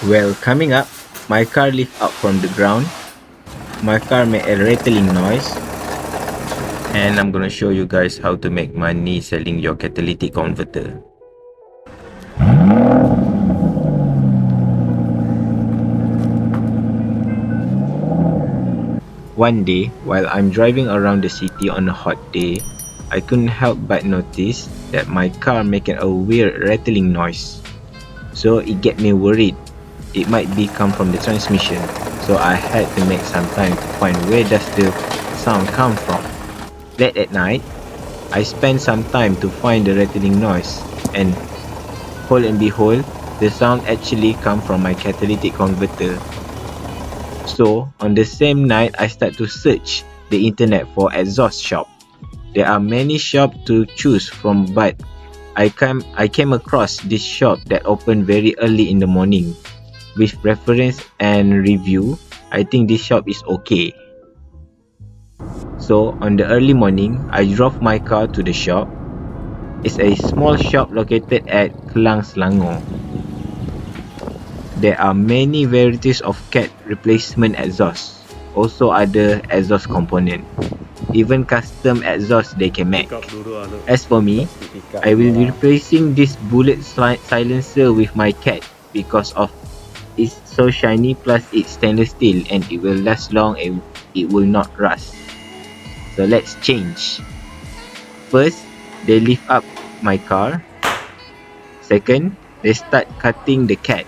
Well, coming up, my car lifted up from the ground. My car made a rattling noise. And I'm gonna show you guys how to make money selling your catalytic converter. One day, while I'm driving around the city on a hot day, I couldn't help but notice that my car making a weird rattling noise. So it get me worried. It might be come from the transmission. So I had to make some time to find where does the sound come from. Late at night, I spent some time to find the rattling noise, and hold and behold, the sound actually come from my catalytic converter. So, on the same night, I start to search the internet for exhaust shop. There are many shops to choose from, but I came across this shop that opened very early in the morning. With reference and review, I think this shop is okay. So, on the early morning, I drove my car to the shop. It's a small shop located at Kelang, Selangor. There are many varieties of cat replacement exhaust, also other exhaust component, even custom exhaust they can make. As for me, I will be replacing this bullet silencer with my cat because of it's so shiny, plus it's stainless steel and it will last long and it will not rust. So let's change. First, they lift up my car. Second, they start cutting the cat.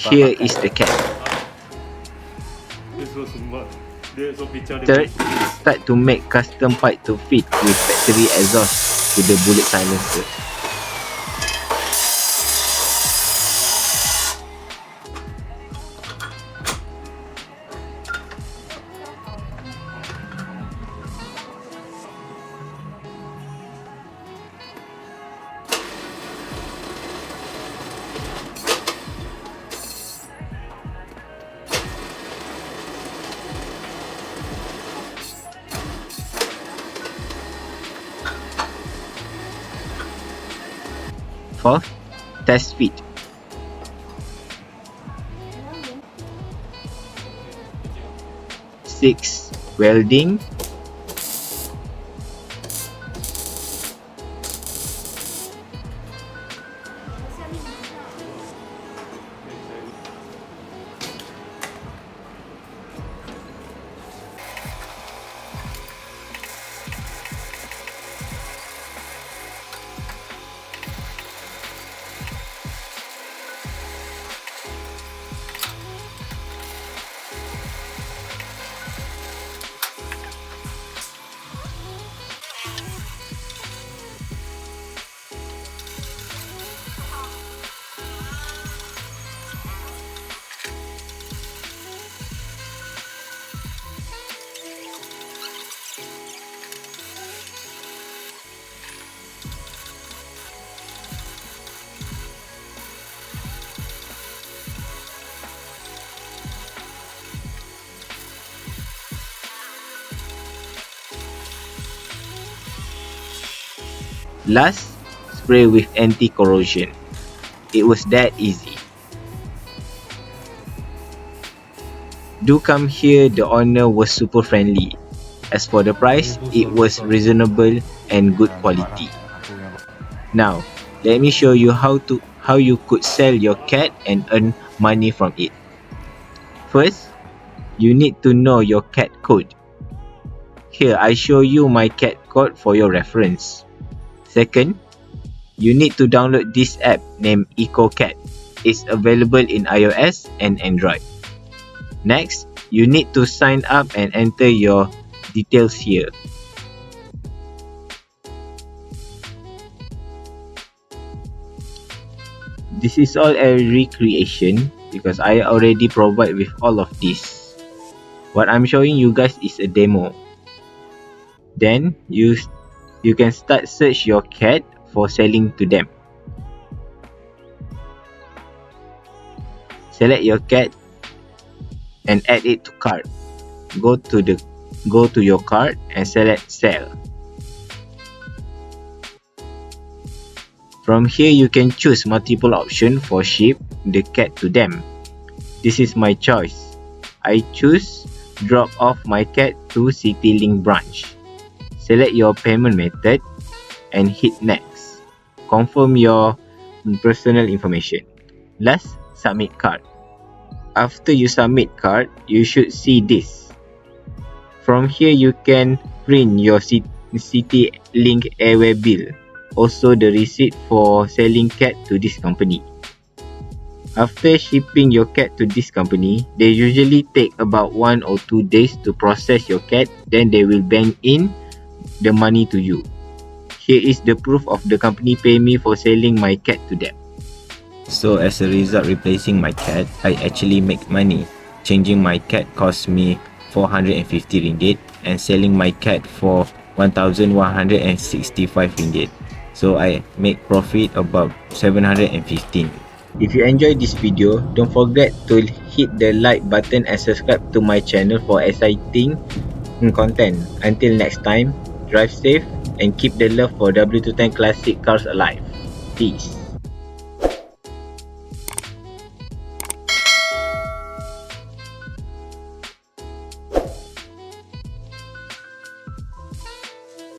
Here is the cat. Third, start to make custom pipe to fit with factory exhaust to the bullet silencer. Fourth, test fit. Sixth, welding. Last, spray with anti-corrosion. It was that easy. Do come here, the owner was super friendly. As for the price, it was reasonable and good quality. Now, let me show you how you could sell your cat and earn money from it. First, you need to know your cat code. Here, I show you my cat code for your reference. Second, you need to download this app named EcoCat. It's available in iOS and Android. Next, you need to sign up and enter your details here. This is all a recreation because I already provide with all of this. What I'm showing you guys is a demo. Then you can start search your cat for selling to them. Select your cat and add it to cart. Go to the go to your cart and select sell. From here you can choose multiple options for ship the cat to them. This is my choice. I choose drop off my cat to CityLink branch. Select your payment method and hit next. Confirm your personal information. Last, submit card. After you submit card, you should see this. From here you can print your CityLink airware bill. Also the receipt for selling cat to this company. After shipping your cat to this company, they usually take about 1 or 2 days to process your cat, then they will bank in the money to you. Here is the proof of the company pay me for selling my cat to them. So as a result replacing my cat, I actually make money. Changing my cat cost me 450 ringgit and selling my cat for 1165 ringgit. So I make profit about 715. If you enjoyed this video, don't forget to hit the like button and subscribe to my channel for exciting content. Until next time, drive safe and keep the love for W210 classic cars alive. Peace.